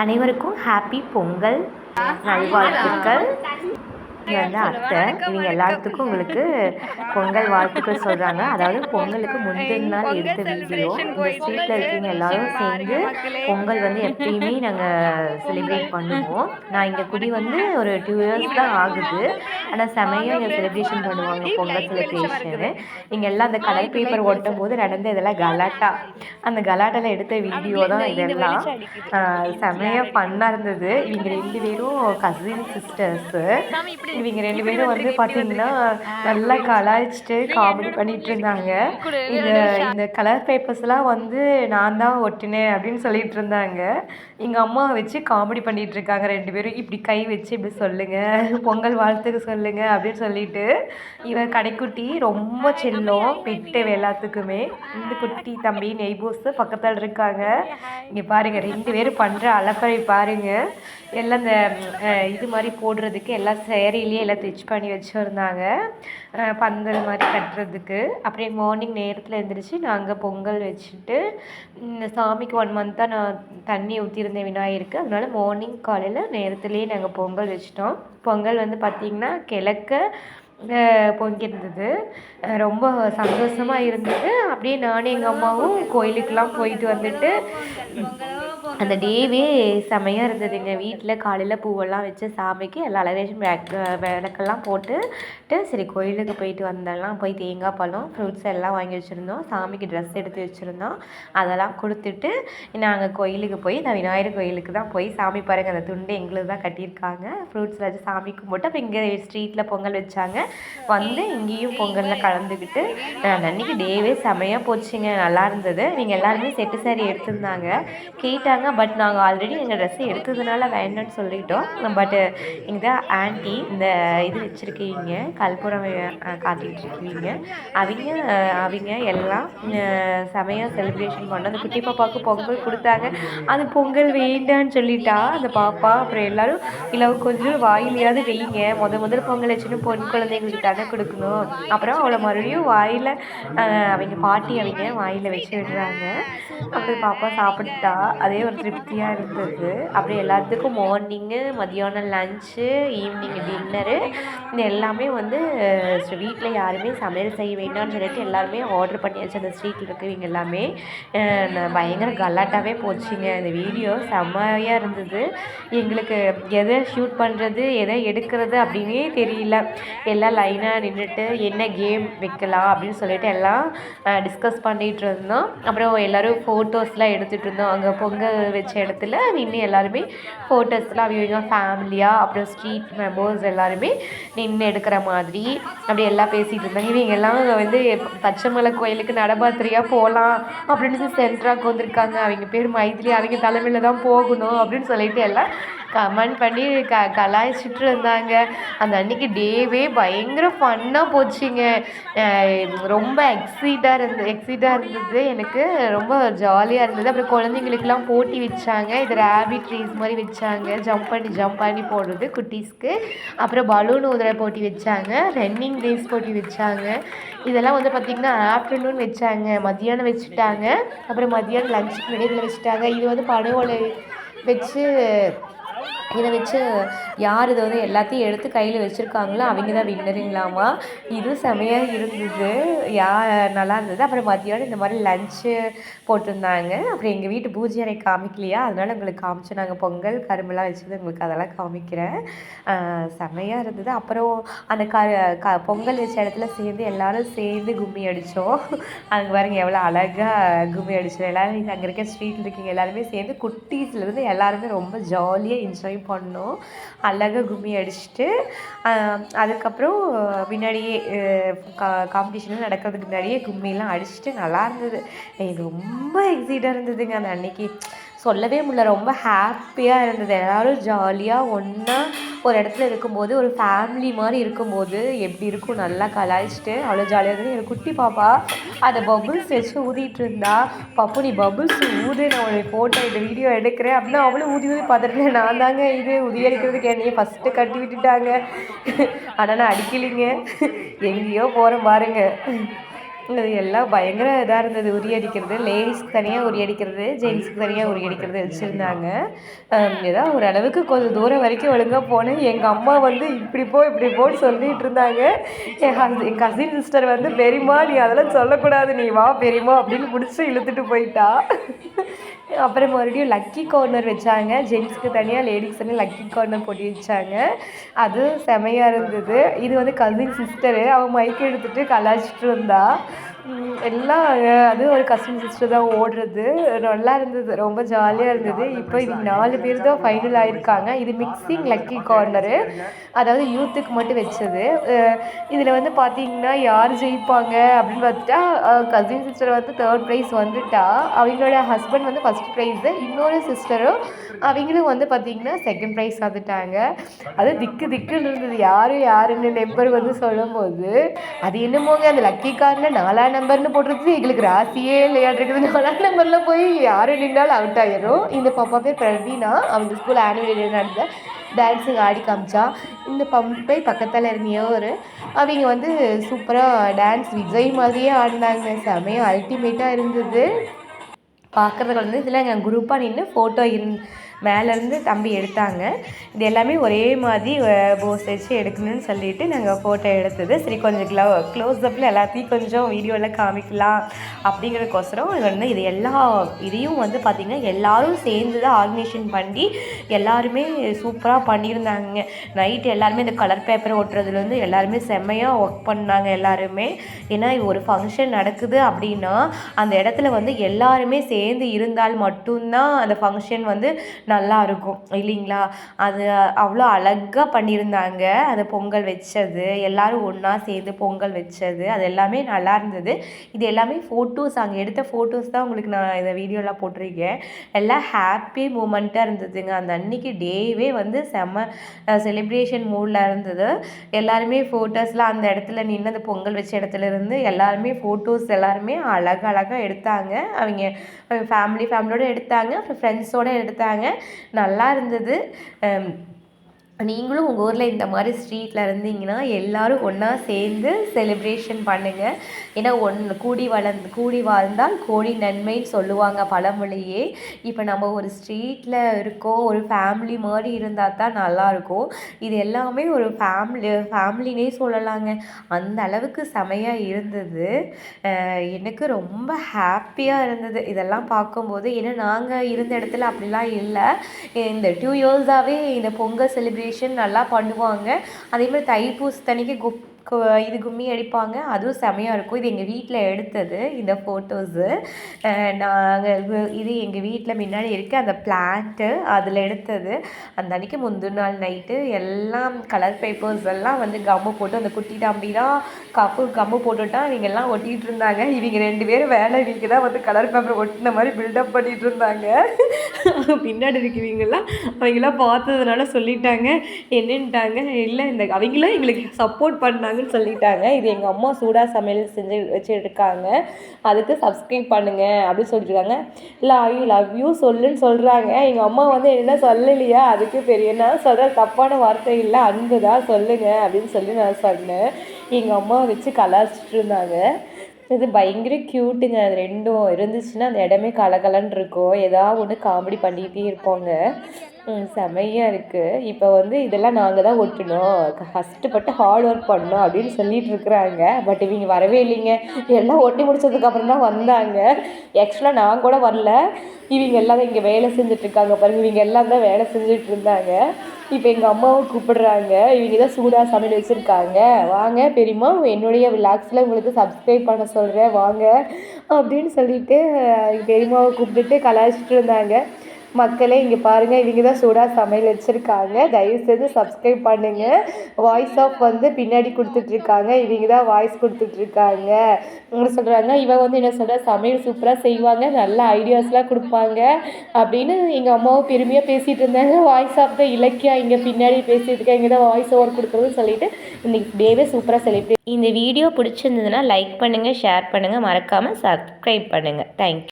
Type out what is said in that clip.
அனைவருக்கும் ஹாப்பி பொங்கல் நல்வாழ்த்துக்கள். இது வந்து அத்தை, இவங்க எல்லாத்துக்கும் உங்களுக்கு பொங்கல் வாழ்த்துக்கள் சொல்கிறாங்க. அதாவது பொங்கலுக்கு முந்தின நாள் எடுத்த வீடியோ. இந்த ஸ்ட்ரீட்டில் இருக்கீங்க எல்லாரும் சேர்ந்து பொங்கல் வந்து எப்பயுமே நாங்கள் செலிப்ரேட் பண்ணுவோம். நான் இங்கே குடி வந்து ஒரு 2 இயர்ஸ் தான் ஆகுது. ஆனால் செமையாக இங்கே செலிப்ரேஷன் பண்ணுவாங்க பொங்கல் செலிப்ரேஷனு. இங்கே எல்லாம் அந்த கலர் பேப்பர் ஒட்டும் போது நடந்த இதெல்லாம் கலாட்டா, அந்த கலாட்டாவில் எடுத்த வீடியோ தான் இதெல்லாம். செமையாக ஃபன்னாக இருந்தது. இவங்க 2 பேரும் கசின் சிஸ்டர்ஸு. இவங்க 2 பேரும் வந்து பார்த்தீங்கன்னா நல்லா கலாய்ச்சிட்டு காமெடி பண்ணிகிட்டு இருந்தாங்க. இந்த கலர் பேப்பர்ஸ்லாம் வந்து நான் தான் ஒட்டினேன் அப்படின்னு சொல்லிட்டு இருந்தாங்க. எங்கள் அம்மா வச்சு காமெடி பண்ணிகிட்டு இருக்காங்க 2 பேரும். இப்படி கை வச்சு இப்படி சொல்லுங்கள், பொங்கல் வாழ்த்துக்கு சொல்லுங்கள் அப்படின்னு சொல்லிட்டு. இவன் கடைக்குட்டி ரொம்ப செல்லம் பெட்டு எல்லாத்துக்குமே. இந்த குட்டி தம்பி நெய்போஸ் பக்கத்தில் இருக்காங்க. இங்கே பாருங்கள் 2 பேரும் பண்ணுற அலப்பறை பாருங்கள். எல்லாம் இந்த இது மாதிரி போடுறதுக்கு எல்லாம் சேரீலேயே எல்லாம் ஸ்டிச் பண்ணி வச்சுருந்தாங்க, பந்தல் மாதிரி கட்டுறதுக்கு. அப்படியே மார்னிங் நேரத்தில் எழுந்திரிச்சு நாங்கள் பொங்கல் வச்சுட்டு இந்த சாமிக்கு 1 மந்த்தாக நான் தண்ணி ஊற்றிருந்தேன் விநாயகருக்கு. அதனால மார்னிங் காலையில் நேரத்துலேயே நாங்கள் பொங்கல் வச்சிட்டோம். பொங்கல் வந்து பார்த்திங்கன்னா கிழக்க பொங்கியிருந்தது. ரொம்ப சந்தோஷமாக இருந்தது. அப்படியே நானும் எங்கள் அம்மாவும் கோயிலுக்கெலாம் போயிட்டு வந்துட்டு அந்த டேவே செமையாக இருந்ததுங்க. வீட்டில் காலையில் பூவெல்லாம் வச்சு சாமிக்கு எல்லா அலரேஷன் விளக்கெல்லாம் போட்டுட்டு சரி கோயிலுக்கு போயிட்டு வந்தெல்லாம் போய் தேங்காய் பழம் ஃப்ரூட்ஸ் எல்லாம் வாங்கி வச்சுருந்தோம். சாமிக்கு ட்ரெஸ் எடுத்து வச்சுருந்தோம். அதெல்லாம் கொடுத்துட்டு நாங்கள் கோயிலுக்கு போய் நான் விநாயகர் கோயிலுக்கு தான் போய் சாமி பாருங்கள் அந்த துண்டு எங்களுக்கு தான் கட்டியிருக்காங்க. ஃப்ரூட்ஸ் வச்சு சாமி கும்பிட்டு அப்புறம் இங்கே ஸ்ட்ரீட்டில் பொங்கல் வச்சாங்க. வந்து இங்கேயும் பொங்கலில் கலந்துக்கிட்டு அன்றைக்கி டேவே செமையாக போச்சுங்க. நல்லா இருந்தது. நீங்கள் எல்லாருமே செட்டு சாரி எடுத்திருந்தாங்க கேட்டாங்க. பட் நாங்கள் ஆல்ரெடி எங்கள் ட்ரெஸ்ஸை எடுத்ததுனால வேண்டான்னு சொல்லிட்டோம். பட் இங்கே ஆன்ட்டி இந்த இது வச்சுருக்கீங்க கற்பூரம் காட்டிகிட்ருக்கீங்க. அவங்க எல்லாம் செமையாக செலிப்ரேஷன் பண்ணோம். அந்த குட்டி பாப்பாவுக்கு பொங்கல் கொடுத்தாங்க. அது பொங்கல் வேண்டான்னு சொல்லிட்டா அந்த பாப்பா. அப்புறம் எல்லோரும் இல்லை கொஞ்சம் வாயிலையாவது வைங்க, முதல் பொங்கல் வச்சுன்னு பொன் குழந்தைங்களுக்கு தானே கொடுக்கணும். அப்புறம் அவளை மறுபடியும் வாயில் அவங்க பாட்டி அவங்க வாயில் வச்சு விடுறாங்க. அப்புறம் பாப்பா சாப்பிட்டா. அதே ஒரு திருப்தியாக இருந்தது. அப்படி எல்லாத்துக்கும் மார்னிங்கு மதியானம் லன்ச்சு ஈவினிங் டின்னரு இது எல்லாமே வந்து வீட்டில் யாருமே சமையல் செய்ய வேண்டாம்னு சொல்லிட்டு எல்லாருமே ஆர்டர் பண்ணியாச்சு. அந்த ஸ்ட்ரீட்டில் இருக்கிறவங்க எல்லாமே பயங்கர கலாட்டாகவே போச்சுங்க. இந்த வீடியோ செம்மையாக இருந்தது. எங்களுக்கு எதை ஷூட் பண்ணுறது எதை எடுக்கிறது அப்படின்னே தெரியல. எல்லாம் லைனாக நின்றுட்டு என்ன கேம் வைக்கலாம் அப்படின்னு சொல்லிட்டு எல்லாம் டிஸ்கஸ் பண்ணிகிட்டு இருந்தோம். அப்புறம் எல்லோரும் ஃபோட்டோஸ்லாம் எடுத்துகிட்டு இருந்தோம். அங்கே பொங்கல் வச்ச இடத்துல நின்று எல்லாருமே ஃபோட்டோஸ்லாம் அவங்க ஃபேமிலியாக அப்புறம் ஸ்ட்ரீட் மெம்பர்ஸ் எல்லாருமே நின்று எடுக்கிற மாதிரி அப்படி எல்லாம் பேசிகிட்டு இருந்தாங்க. இவங்க எல்லாம் வந்து பச்சைமலை கோயிலுக்கு நடபாத்திரியாக போகலாம் அப்படின்னு சென்ட்ராக்கு வந்திருக்காங்க. அவங்க பேர் மைத்திரி, அவங்க தலைமையில் தான் போகணும் அப்படின்னு சொல்லிட்டு எல்லாம் கமெண்ட் பண்ணி கலாய்ச்சிட்டு இருந்தாங்க. அந்த அன்றைக்கி டேவே பயங்கர ஃபன்னாக போச்சுங்க. ரொம்ப எக்ஸைட்டாக இருந்தது. எனக்கு ரொம்ப ஜாலியாக இருந்தது. அப்புறம் குழந்தைங்களுக்கெல்லாம் போட்டி வச்சாங்க. இது ரேபிட் ரேஸ் மாதிரி வச்சாங்க. ஜம்ப் பண்ணி போடுறது குட்டீஸ்க்கு. அப்புறம் பலூன் ஊதுற போட்டி வச்சாங்க. ரன்னிங் ரேஸ் போட்டி வச்சாங்க. இதெல்லாம் வந்து பார்த்திங்கன்னா ஆஃப்டர்நூன் வச்சாங்க, மதியானம் வச்சுட்டாங்க. அப்புறம் மதியானம் லஞ்சுக்கு இடையில வச்சுட்டாங்க. இது வந்து பனை ஓலை வச்சு இதை வச்சு யார் இதை வந்து எல்லாத்தையும் எடுத்து கையில் வச்சுருக்காங்களோ அவங்க தான் வின்னருங்களாமா. இதுவும் செமையாக இருந்தது. நல்லா இருந்தது. அப்புறம் மதியானம் இந்த மாதிரி லன்ச்சு போட்டிருந்தாங்க. அப்புறம் எங்கள் வீட்டு பூஜை அறை காமிக்கலையா, அதனால் உங்களுக்கு காமிச்சு நாங்கள் பொங்கல் கரும்புலாம் வச்சது உங்களுக்கு அதெல்லாம் காமிக்கிறேன். செமையாக இருந்தது. அப்புறம் அந்த பொங்கல் வச்ச இடத்துல சேர்ந்து எல்லோரும் சேர்ந்து கும்மி அடித்தோம். அங்கே பாருங்க எவ்வளோ அழகாக கும்மி அடித்தோம். எல்லோரும் அங்கே இருக்க ஸ்ட்ரீட்டில் இருக்கீங்க எல்லாருமே சேர்ந்து குட்டீஸ்லேருந்து எல்லாருமே ரொம்ப ஜாலியாக என்ஜாய் பண்ணோம். அழகாக கும்மி அடிச்சுட்டு அதுக்கப்புறம் முன்னாடியே காம்படிஷன் நடக்கிறதுக்கு முன்னாடியே கும்மிலாம் அடிச்சுட்டு நல்லா இருந்தது. எனக்கு ரொம்ப எக்ஸைட்டாக இருந்ததுங்க அந்த அன்னைக்கு. சொல்லவே முடியல. ரொம்ப ஹாப்பியாக இருந்தது. எல்லோரும் ஜாலியாக ஒன்றா ஒரு இடத்துல இருக்கும்போது ஒரு ஃபேமிலி மாதிரி இருக்கும்போது எப்படி இருக்கும், நல்லா கலாய்ச்சிட்டு அவ்வளோ ஜாலியாக இருந்தது. எனக்கு குட்டி பாப்பா அதை பபுள்ஸ் வச்சு ஊதிட்டு இருந்தா. பப்பு நீ பபுள்ஸ் ஊது, நான் ஒரு ஃபோட்டோ இந்த வீடியோ எடுக்கிறேன் அப்படின்னா அவளும் ஊதி பார்த்துட்டு நான் தாங்க இது உதி அடிக்கிறதுக்கு என்னையே ஃபஸ்ட்டு கட்டி விட்டுட்டாங்க. ஆனால் நான் அடிக்கலைங்க, எங்கேயோ போகிறேன் பாருங்க. இது எல்லாம் பயங்கர இதாக இருந்தது. உரியடிக்கிறது, லேடிஸ்க்கு தனியாக உரியடிக்கிறது, ஜென்ஸுக்கு தனியாக உரியடிக்கிறது வச்சுருந்தாங்க. ஏதாவது ஓரளவுக்கு கொஞ்சம் தூரம் வரைக்கும் ஒழுங்காக போனேன். எங்கள் அம்மா வந்து இப்படி போன்னு சொல்லிகிட்டு இருந்தாங்க. என் கசின் சிஸ்டர் வந்து பெரியம்மா நீ அதெல்லாம் சொல்லக்கூடாது, நீ வா பெரியம்மா அப்படின்னு பிடிச்சி இழுத்துட்டு போயிட்டா. அப்புறம் மறுபடியும் லக்கி கார்னர் வச்சாங்க. ஜென்ஸுக்கு தனியாக, லேடிஸ் தனியாக லக்கி கார்னர் போட்டு வச்சாங்க. அது செமையாக இருந்தது. இது வந்து கசின் சிஸ்டரு, அவன் மைக் எடுத்துகிட்டு கலாய்ச்சிட்டு இருந்தா. எல்லாம் அது ஒரு கசின் சிஸ்டர் தான் ஓடுறது. நல்லா இருந்தது, ரொம்ப ஜாலியாக இருந்தது. இப்போ இது 4 பேர் தான் ஃபைனல் ஆகிருக்காங்க. இது மிக்சிங் லக்கி கார்னரு, அதாவது யூத்துக்கு மட்டும் வச்சது. இதில் வந்து பார்த்திங்கன்னா யார் ஜெயிப்பாங்க அப்படின்னு பார்த்துட்டா கசின் சிஸ்டர் வந்து 3rd ப்ரைஸ் வந்துட்டா. அவங்களோட ஹஸ்பண்ட் வந்து 1st ப்ரைஸு. இன்னொரு சிஸ்டரும் அவங்களும் வந்து பார்த்திங்கன்னா 2nd ப்ரைஸ் வந்துட்டாங்க. அது திக்குன்னு இருந்தது யாருன்னு நம்பர் வந்து சொல்லும்போது. அது என்னமோங்க அந்த லக்கி கார்டில் 4ஆம் நம்பர்னு போட்டிருக்கு. எங்களுக்கு ராசியே இல்லையாட்டிருக்குது. 4ஆம் நம்பரில் போய் யார் நின்றாலும் அவுட் ஆகிடும். இந்த பாப்பா பேர் பிரவீனா. அவங்க ஸ்கூல் ஆனுவல் டே நடந்த டான்ஸிங் ஆடி காமிச்சா. இந்த பம்பை பக்கத்தில் இருந்தியோர் அவங்க வந்து சூப்பராக டான்ஸ் விஜய் மாதிரியே ஆடினாங்க. செமையாக அல்டிமேட்டாக இருந்தது பார்க்குறதுக்கு. வந்து இதில் எங்கள் குரூப்பாக நின்று ஃபோட்டோ மேலேருந்து தம்பி எடுத்தாங்க. இது எல்லாமே ஒரே மாதிரி போஸ் வச்சு எடுக்கணும்னு சொல்லிவிட்டு நாங்கள் ஃபோட்டோ எடுத்தது. சரி கொஞ்சம் க்ளோஸ்அப்பில் எல்லாத்தையும் கொஞ்சம் வீடியோவில் காமிக்கலாம் அப்படிங்கிறதுக்கோசரம் வந்து இதையும் வந்து பார்த்திங்கன்னா எல்லோரும் சேர்ந்து தான் ஆர்கனைசேஷன் பண்ணி எல்லாருமே சூப்பராக பண்ணியிருந்தாங்க. நைட்டு எல்லாருமே இந்த கலர் பேப்பர் ஒட்டுறதுலேருந்து எல்லாருமே செம்மையாக ஒர்க் பண்ணாங்க எல்லாருமே. ஏன்னா ஒரு ஃபங்க்ஷன் நடக்குது அப்படின்னா அந்த இடத்துல வந்து எல்லாருமே சேர்ந்து இருந்தால் மட்டும்தான் அந்த ஃபங்க்ஷன் வந்து நல்லா இருக்கும் இல்லைங்களா. அது அவ்வளோ அழகாக பண்ணியிருந்தாங்க. அது பொங்கல் வச்சது, எல்லோரும் ஒன்றா சேர்ந்து பொங்கல் வச்சது, அது எல்லாமே நல்லா இருந்தது. இது எல்லாமே ஃபோட்டோஸ், அங்கே எடுத்த ஃபோட்டோஸ் தான் உங்களுக்கு நான் இந்த வீடியோலாம் போட்டிருக்கேன். எல்லாம் ஹாப்பி மூமெண்ட்டாக இருந்ததுங்க. அந்த அன்றைக்கி டேவே வந்து செம்ம செலிப்ரேஷன் மூடில் இருந்தது. எல்லாருமே ஃபோட்டோஸ்லாம் அந்த இடத்துல நின்று அந்த பொங்கல் வச்ச இடத்துல இருந்து எல்லாருமே ஃபோட்டோஸ் எல்லாருமே அழகாக எடுத்தாங்க. அவங்க ஃபேமிலியோடு எடுத்தாங்க, அப்புறம் ஃப்ரெண்ட்ஸோடு எடுத்தாங்க. நல்லா இருந்தது. நீங்களும் உங்கள் ஊரில் இந்த மாதிரி ஸ்ட்ரீட்டில் இருந்தீங்கன்னா எல்லோரும் ஒன்றா சேர்ந்து செலிப்ரேஷன் பண்ணுங்கள். ஏன்னா கூடி வாழ்ந்தால் கோடி நன்மைன்னு சொல்லுவாங்க பழமொழியே. இப்போ நம்ம ஒரு ஸ்ட்ரீட்டில் இருக்கோம், ஒரு ஃபேமிலி மாதிரி இருந்தால் தான் நல்லாயிருக்கும். இது எல்லாமே ஒரு ஃபேமிலினே சொல்லலாங்க. அந்த அளவுக்கு செமையாக இருந்தது. எனக்கு ரொம்ப ஹாப்பியாக இருந்தது இதெல்லாம் பார்க்கும்போது. ஏன்னா நாங்கள் இருந்த இடத்துல அப்படிலாம் இல்லை. இந்த 2 இயர்ஸாகவே இந்த பொங்கல் செலிப்ரேஷன் நல்லா பண்ணுவாங்க. அதேமாதிரி தைப்பூசத்தன்னைக்கு இது கும்மி அடிப்பாங்க. அதுவும் செமையாக இருக்கும். இது எங்கள் வீட்டில் எடுத்தது இந்த ஃபோட்டோஸு. இது எங்கள் வீட்டில் முன்னாடி இருக்க அந்த பிளான்ட்டு அதில் எடுத்தது. அந்த அன்றைக்கி முந்தின நாள் நைட்டு எல்லாம் கலர் பேப்பர்ஸ் எல்லாம் வந்து கம்மு போட்டு அந்த குட்டி தம்பி தான் கம்மு போட்டுட்டா இவங்க எல்லாம் ஒட்டிகிட்டு இருந்தாங்க. இவங்க 2 பேரும் இவங்க தான் வந்து கலர் பேப்பர் ஒட்டின மாதிரி பில்டப் பண்ணிகிட்டு இருந்தாங்க. பின்னாடி இருக்கவங்கெல்லாம் அவங்களாம் பார்த்ததுனால சொல்லிட்டாங்க, என்னன்ட்டாங்க, இல்லை அவங்களும் எங்களுக்கு சப்போர்ட் பண்ணாங்கன்னு சொல்லிட்டாங்க. இது எங்கள் அம்மா சூடாக சமையல் செஞ்சு வச்சுருக்காங்க, அதுக்கு சப்ஸ்கிரைப் பண்ணுங்கள் அப்படின்னு சொல்லியிருக்காங்க. இல்லை ஐ லவ் யூ சொல்லுன்னு சொல்கிறாங்க. எங்கள் அம்மா வந்து என்ன சொல்லலையா, அதுக்கு பெரியனா சொல்கிற தப்பான வார்த்தை இல்லை, அன்பு தான் சொல்லுங்கள் அப்படின்னு சொல்லி நான் சொன்னேன். எங்கள் அம்மா வச்சு கலாச்சிட்டு இருந்தாங்க. இது பயங்கர க்யூட்டுங்க. அது 2ம் இருந்துச்சுன்னா அந்த இடமே கலகலன்னு இருக்கும். ஏதாவது ஒன்று காமெடி பண்ணிகிட்டே இருப்போங்க. செமையாக இருக்குது. இப்போ வந்து இதெல்லாம் நாங்கள் தான் ஒட்டணும், கஷ்டப்பட்டு ஹார்ட் ஒர்க் பண்ணோம் அப்படின்னு சொல்லிட்டு இருக்கிறாங்க. பட் இவங்க வரவே இல்லைங்க. எல்லாம் ஒட்டி முடிச்சதுக்கப்புறம் தான் வந்தாங்க. ஆக்சுவலாக நான் கூட வரல. இவங்க எல்லாம் தான் இங்கே வேலை செஞ்சிட்ருக்காங்க பாருங்கள். இவங்க எல்லாம் தான் வேலை செஞ்சுட்டு இருந்தாங்க. இப்போ எங்கள் அம்மாவை கூப்பிடுறாங்க. இவங்க தான் சூடாக சமையல் வச்சுருக்காங்க. வாங்க பெரியம்மா, என்னுடைய விலாக்ஸில் உங்களுக்கு சப்ஸ்கிரைப் பண்ண சொல்கிறேன் வாங்க அப்படின்னு சொல்லிட்டு பெரியம்மாவை கூப்பிட்டுட்டு கலாய்ச்சிட்டு இருந்தாங்க. மக்களே இங்கே பாருங்கள், இவங்க தான் சூடாக சமையல் வச்சுருக்காங்க. தயவுசெய்து சப்ஸ்கிரைப் பண்ணுங்கள். வாய்ஸ் ஆஃப் வந்து பின்னாடி கொடுத்துட்ருக்காங்க. இவங்க தான் வாய்ஸ் கொடுத்துட்ருக்காங்க. சொல்கிறாங்க, இவன் வந்து என்ன சொல்கிறா, சமையல் சூப்பராக செய்வாங்க, நல்ல ஐடியாஸ்லாம் கொடுப்பாங்க அப்படின்னு எங்கள் அம்மாவும் பெருமையாக பேசிகிட்டு இருந்தாங்க. வாய்ஸ் ஆஃப் தான் இலக்கியா இங்கே பின்னாடி பேசிகிட்டு இருக்கா, இங்கே தான் வாய்ஸ் ஓவர் கொடுக்குறதுன்னு சொல்லிட்டு இன்றைக்கி டேவே சூப்பராக செலிப்ரேட். இந்த வீடியோ பிடிச்சிருந்ததுன்னா லைக் பண்ணுங்கள், ஷேர் பண்ணுங்கள், மறக்காமல் சப்ஸ்கிரைப் பண்ணுங்கள். தேங்க்யூ.